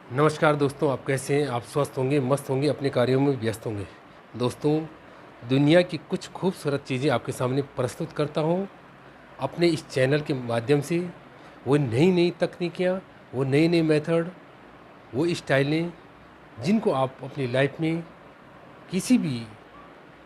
नमस्कार दोस्तों, आप कैसे हैं? आप स्वस्थ होंगे, मस्त होंगे, अपने कार्यों में व्यस्त होंगे। दोस्तों, दुनिया की कुछ खूबसूरत चीज़ें आपके सामने प्रस्तुत करता हूँ अपने इस चैनल के माध्यम से। वो नई नई तकनीकियाँ, वो नए नए मेथड, वो स्टाइलें जिनको आप अपनी लाइफ में किसी भी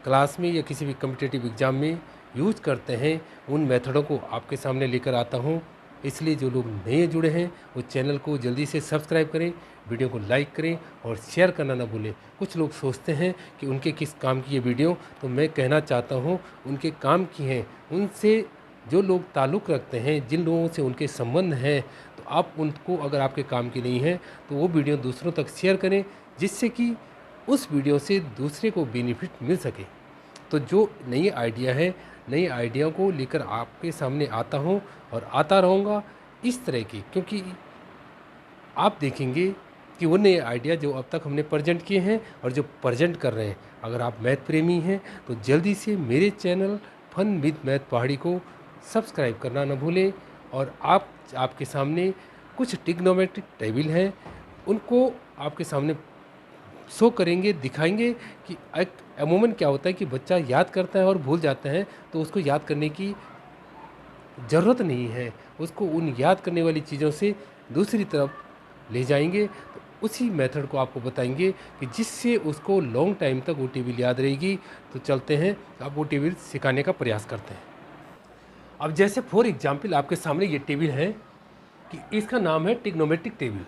क्लास में या किसी भी कम्पिटिटिव एग्ज़ाम में यूज करते हैं, उन मेथडों को आपके सामने लेकर आता हूँ। इसलिए जो लोग नए जुड़े हैं वो चैनल को जल्दी से सब्सक्राइब करें, वीडियो को लाइक करें और शेयर करना ना भूलें। कुछ लोग सोचते हैं कि उनके किस काम की ये वीडियो, तो मैं कहना चाहता हूँ उनके काम की हैं। उनसे जो लोग ताल्लुक़ रखते हैं, जिन लोगों से उनके संबंध हैं, तो आप उनको, अगर आपके काम की नहीं है तो वो वीडियो दूसरों तक शेयर करें, जिससे कि उस वीडियो से दूसरे को बेनिफिट मिल सके। तो जो नई आइडिया है, नई आइडिया को लेकर आपके सामने आता हूँ और आता रहूँगा इस तरह की, क्योंकि आप देखेंगे कि वो नए आइडिया जो अब तक हमने प्रेजेंट किए हैं और जो प्रेजेंट कर रहे हैं, अगर आप मैथ प्रेमी हैं तो जल्दी से मेरे चैनल फन विद मैथ पहाड़ी को सब्सक्राइब करना न भूलें। और आपके सामने कुछ ट्रिग्नोमेट्रिक टेबल हैं, उनको आपके सामने शो करेंगे, दिखाएंगे कि एक अमूमन क्या होता है कि बच्चा याद करता है और भूल जाता है, तो उसको याद करने की ज़रूरत नहीं है। उसको उन याद करने वाली चीज़ों से दूसरी तरफ ले जाएंगे, तो उसी मेथड को आपको बताएंगे कि जिससे उसको लॉन्ग टाइम तक वो टेबल याद रहेगी। तो चलते हैं, अब वो टेबल सिखाने का प्रयास करते हैं। अब जैसे फॉर एग्जांपल आपके सामने ये टेबल है कि इसका नाम है ट्रिग्नोमेट्रिक टेबल,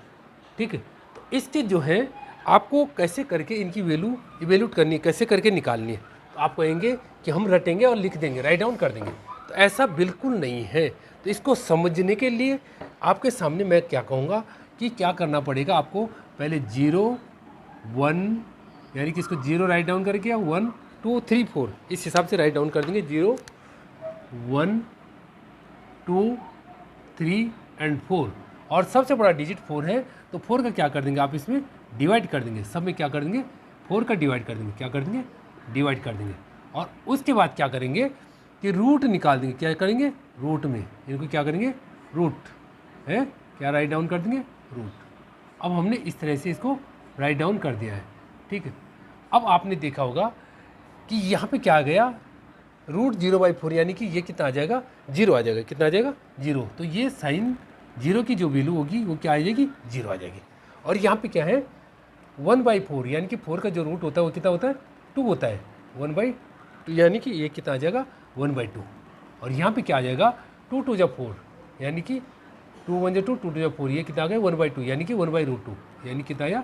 ठीक है। तो इसके जो है आपको कैसे करके इनकी वैल्यू इवेल्यूट करनी है, कैसे करके निकालनी है। तो आप कहेंगे कि हम रटेंगे और लिख देंगे, राइट डाउन कर देंगे, तो ऐसा बिल्कुल नहीं है। तो इसको समझने के लिए आपके सामने मैं क्या कहूँगा कि क्या करना पड़ेगा आपको। पहले 0 1 यानी कि इसको 0 राइट डाउन करके, 1 2 3 4 इस हिसाब से राइट डाउन कर देंगे। 0 1 2 3 एंड 4, और सबसे बड़ा डिजिट 4 है, तो 4 का क्या कर देंगे आप, इसमें डिवाइड कर देंगे। सब में क्या कर देंगे, 4 का डिवाइड कर देंगे। क्या कर देंगे, डिवाइड कर देंगे। और उसके बाद क्या करेंगे कि रूट निकाल देंगे। क्या करेंगे, रूट में इनको क्या करेंगे, रूट है, क्या राइट डाउन कर देंगे, रूट। अब हमने इस तरह से इसको राइट डाउन कर दिया है, ठीक है। अब आपने देखा होगा कि यहाँ पे क्या आ गया, रूट 0/4, यानी कि ये कितना आ जाएगा, 0 आ जाएगा। कितना आ जाएगा, 0। तो ये साइन 0 की जो वैल्यू होगी वो क्या आ जाएगी, 0 आ जाएगी। और यहाँ पे क्या है, 1/4, यानी कि 4 का जो रूट होता है वो कितना होता है, 2 होता है। 1/2 यानी कि ये कितना आ जाएगा, 1/2। और यहाँ पे क्या आ जाएगा, 2 2 जा 4, यानी कि 2 1 जा 2, 2 2 जा 4, ये कितना आ गया, 1/2, यानी कि 1/√2, यानी कितना आया,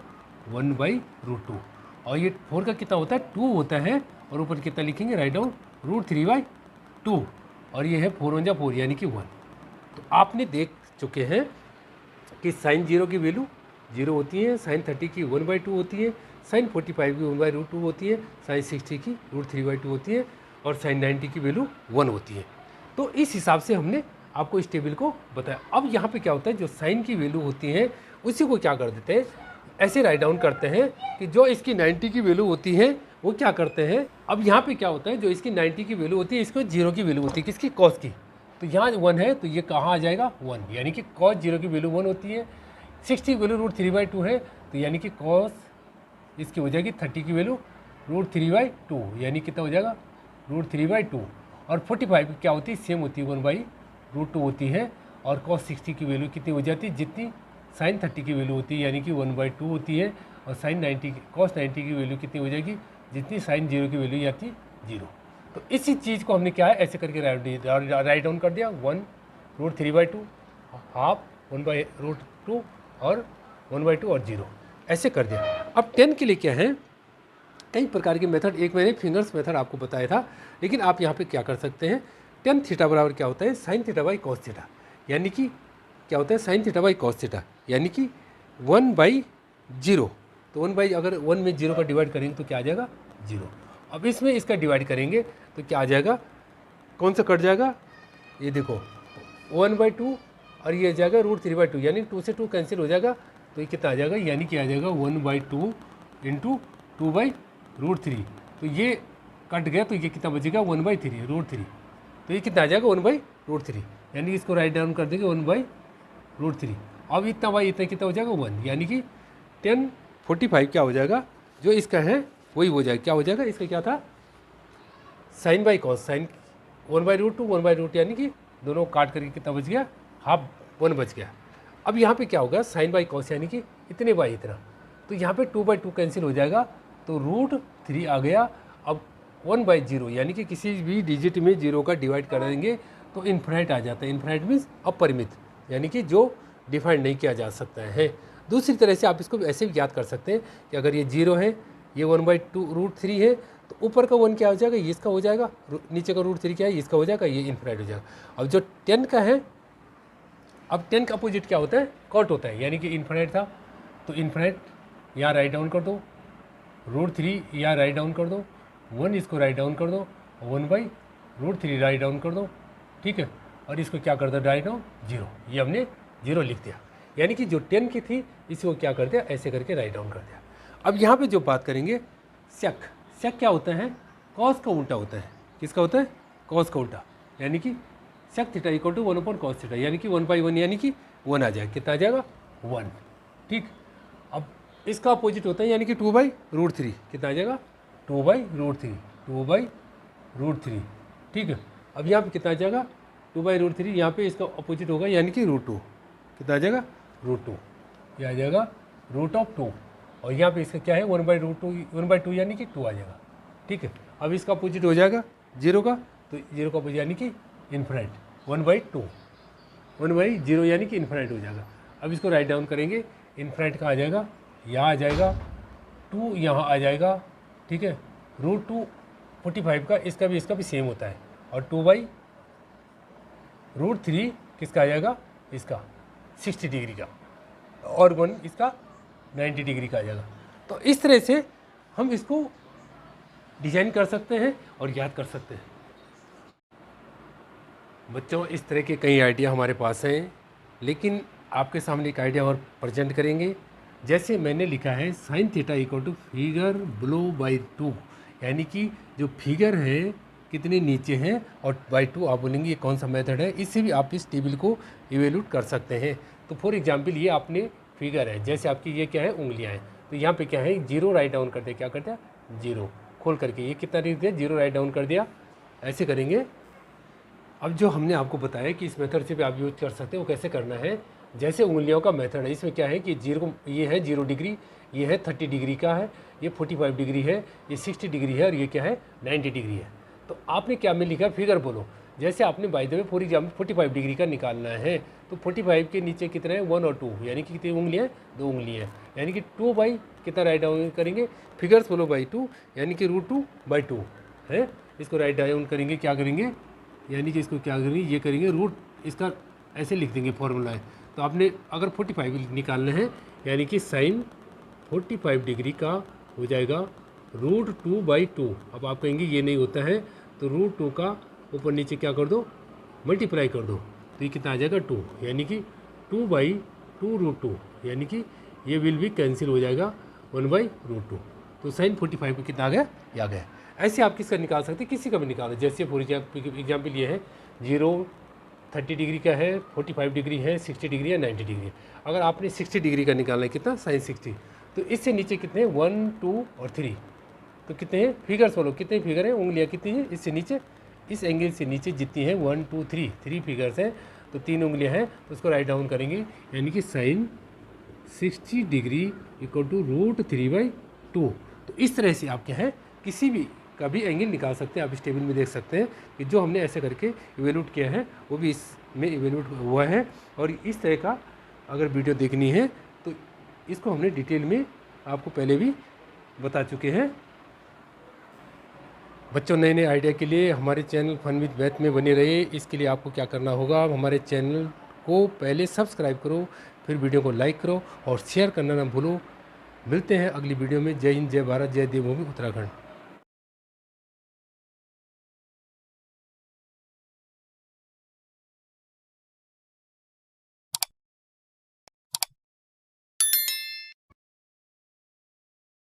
1/√2। और ये 4 का कितना होता है, 2 होता है, और ऊपर कितना लिखेंगे, राइट डाउन √3/2। और ये है 4 1 जा 4, यानी कि 1। तो आपने देख चुके हैं कि साइन 0 की वैल्यू 0 होती है, साइन 30 की 1/2 होती है, साइन 45 की 1/√2 होती है, साइन 60 की √3/2 होती है, और साइन 90 की वैल्यू 1 होती है। तो इस हिसाब से हमने आपको इस टेबल को बताया। अब यहाँ पे क्या होता है, जो साइन की वैल्यू होती है उसी को क्या कर देते हैं, ऐसे राइट डाउन करते हैं कि जो इसकी 90 की वैल्यू होती है वो क्या करते हैं। अब यहाँ पे क्या होता है, जो इसकी 90 की वैल्यू होती है, इसको 0 की वैल्यू होती है, किसकी, कॉस की। तो यहाँ 1 है, तो ये कहाँ आ जाएगा, 1, यानी कि कॉस 0 की वैल्यू 1 होती है। 60 की वैल्यू √3/2 है, तो यानी कि कॉस इसकी हो जाएगी 30 की वैल्यू √3/2, यानी कितना हो जाएगा, √3/2। और 45 की क्या होती है, सेम होती है, 1/√2 होती है। और कॉस 60 की वैल्यू कितनी हो जाती है, जितनी साइन 30 की वैल्यू होती है, यानी कि 1/2 होती है। और साइन 90 की, कॉस 90 की वैल्यू कितनी हो जाएगी, जितनी साइन 0 की वैल्यू आती है, 0। तो इसी चीज़ को हमने क्या है, ऐसे करके राइट डाउन कर दिया, 1 √3/2, हाफ 1/√2, और 1/2 और 0, ऐसे कर दिया। अब 10 के लिए क्या है, कई प्रकार के मेथड, एक मैंने फिंगर्स मेथड आपको बताया था, लेकिन आप यहाँ पे क्या कर सकते हैं, tan थीटा बराबर क्या होता है, sine theta by cos theta, यानी कि क्या होता है, sine theta by cos theta, यानी कि 1/0। तो 1 अगर 1 में 0 का डिवाइड करेंगे तो क्या आ जाएगा, 0। अब इसमें इसका डिवाइड करेंगे तो क्या आ जाएगा, कौन सा कट जाएगा, ये देखो 1/2, और ये आ जाएगा √3/2, यानी 2 से 2 कैंसिल हो जाएगा, तो ये कितना आ जाएगा, यानी कि आ जाएगा 1/2 इंटू 2/√3। तो ये कट गया, तो ये कितना बचेगा, 1/3 √3। तो ये कितना आ जाएगा, 1/√3, यानी इसको राइट डाउन कर देंगे 1/√3। अब इतना बाई इतना कितना हो जाएगा, 1, यानी कि tan 45 क्या हो जाएगा, जो इसका है वही हो जाएगा, क्या हो जाएगा, इसका क्या था, साइन बाई कॉस, साइन 1/√2 1/√2, यानी कि दोनों काट करके कितना बच गया, हाफ 1 बच गया। अब यहाँ पे क्या होगा, साइन बाई कॉस यानी कि इतने बाई इतना, तो यहाँ पे 2/2 कैंसिल हो जाएगा, तो √3 आ गया। अब 1/0 यानी कि किसी भी डिजिट में 0 का डिवाइड कर देंगे तो इन्फिनाइट आ जाता है। इन्फिनाइट मीन्स अपरिमित, यानी कि जो डिफाइन नहीं किया जा सकता है। दूसरी तरह से आप इसको ऐसे भी याद कर सकते हैं कि अगर ये 0 है, ये 1/2√3 है, तो ऊपर का 1 क्या हो जाएगा, ये इसका हो जाएगा, नीचे का √3 क्या है, इसका हो जाएगा, ये इन्फिनाइट हो जाएगा। अब जो 10 का है, अब 10 का अपोजिट क्या होता है, कॉट होता है, यानी कि इन्फिनाइट था तो इन्फिनाइट यहाँ राइट डाउन कर दो, √3 यहाँ राइट डाउन कर दो, 1 इसको राइट डाउन कर दो, 1/√3 राइट डाउन कर दो, ठीक है, और इसको क्या कर दो, राइट डाउन 0, ये हमने 0 लिख दिया, यानी कि जो 10 की थी इसको क्या कर दिया, ऐसे करके राइट डाउन कर दिया। अब यहाँ पे जो बात करेंगे सेक, सेक क्या होता है, कॉस का उल्टा होता है, किसका होता है, कॉस का उल्टा, यानी कि sec theta equal to 1/cos theta, यानी कि 1/1 यानी कि 1 आ जाएगा, कितना आ जाएगा, 1, ठीक। अब इसका अपोजिट होता है यानी कि 2/√3, कितना आ जाएगा, 2/√3, 2/√3, ठीक है। अब यहाँ पे कितना आ जाएगा, 2/√3, यहाँ पे इसका अपोजिट होगा यानी कि √2, कितना आ जाएगा, √2, ये आ जाएगा √2, और यहाँ पे इसका क्या है, 1/2 यानी कि 2 आ जाएगा, ठीक है। अब इसका अपोजिट हो जाएगा 0 का, तो 0 का अपोजिट यानी कि इन्फिनाइट, 1/2, 1/0 यानी कि इन्फिनाइट हो जाएगा। अब इसको राइट डाउन करेंगे, इन्फिनाइट का आ जाएगा, यहाँ आ जाएगा 2, यहाँ आ जाएगा, ठीक है, √2 45 का, इसका भी सेम होता है, और 2/√3 किसका आ जाएगा, इसका 60 डिग्री का, और 1 इसका 90 डिग्री का आ जाएगा। तो इस तरह से हम इसको डिजाइन कर सकते हैं और याद कर सकते हैं। बच्चों, इस तरह के कई आइडिया हमारे पास हैं, लेकिन आपके सामने एक आइडिया और प्रेजेंट करेंगे। जैसे मैंने लिखा है sine theta equal to figure below by 2, यानी कि जो फिगर है कितने नीचे हैं और बाई 2 आप बोलेंगे ये कौन सा मेथड है, इससे भी आप इस टेबल को इवेल्यूट कर सकते हैं। तो फॉर एग्जांपल ये आपने फिगर है, जैसे आपकी ये क्या है, उंगलियां हैं, तो यहाँ पे क्या है, 0 राइट डाउन करते, क्या करते हैं, 0 खोल करके, ये कितना लिख दिया, 0 राइट डाउन कर दिया, ऐसे करेंगे। अब जो हमने आपको बताया कि इस मेथड से भी आप यूज कर सकते हैं, वो कैसे करना है, जैसे उंगलियों का मेथड है, इसमें क्या है कि 0, ये है 0 डिग्री, ये है 30 डिग्री का है, ये 45 डिग्री है, ये 60 डिग्री है, और ये क्या है, 90 डिग्री है। तो आपने क्या में लिखा, फिगर बोलो, जैसे आपने by the way for example 45 degree का निकालना है, तो 45 के नीचे कितने हैं, 1 और 2, यानी कि कितनी उंगलियाँ, 2 उंगलियाँ, यानी कि 2 बाई कितना राइट डाउन करेंगे, फिगर्स बोलो बाई 2, यानी कि √2/2 है, इसको राइट डाउन करेंगे, क्या करेंगे, यानी कि इसको क्या करेंगे, ये करेंगे रूट, इसका ऐसे लिख देंगे फॉर्मूला है। तो आपने अगर 45 निकालना है, यानी कि साइन 45 डिग्री का हो जाएगा √2/2। अब आप कहेंगे ये नहीं होता है, तो √2 का ऊपर नीचे क्या कर दो, मल्टीप्लाई कर दो, तो ये कितना आ जाएगा, 2, यानी कि 2/2 √2, यानी कि ये विल भी कैंसिल हो जाएगा 1/√2। तो साइन 45 का कितना आ गया, ये आ गया। ऐसे आप किसका निकाल सकते हैं, किसी का भी निकालो। जैसे फॉर एग्जाम्पल ये है 0 30 डिग्री का है, 45 डिग्री है, 60 डिग्री है, 90 डिग्री है। अगर आपने 60 डिग्री का निकालना है, कितना, साइन 60, तो इससे नीचे कितने हैं, 1 2 और 3, तो कितने हैं, फिगर्स बोलो, कितने फिगर हैं, उंगलियाँ कितनी हैं, इससे नीचे, इस एंगल से नीचे जितनी हैं, 1 2 3 फिगर्स हैं, तो 3 उंगलियाँ हैं, तो उसको राइट डाउन करेंगे, यानी कि साइन 60 डिग्री इक्वल टू √3/2। तो इस तरह से आप क्या है, किसी भी का भी एंगल निकाल सकते हैं। आप इस टेबल में देख सकते हैं कि जो हमने ऐसे करके इवेल्यूट किया है, वो भी इसमें इवेल्यूट हुआ है। और इस तरह का अगर वीडियो देखनी है तो इसको हमने डिटेल में आपको पहले भी बता चुके हैं। बच्चों, नए नए आइडिया के लिए हमारे चैनल फन विद मैथ में बने रहिए। इसके लिए आपको क्या करना होगा, हमारे चैनल को पहले सब्सक्राइब करो, फिर वीडियो को लाइक करो और शेयर करना ना भूलो। मिलते हैं अगली वीडियो में। जय हिंद, जय भारत, जय देवभूमि उत्तराखंड।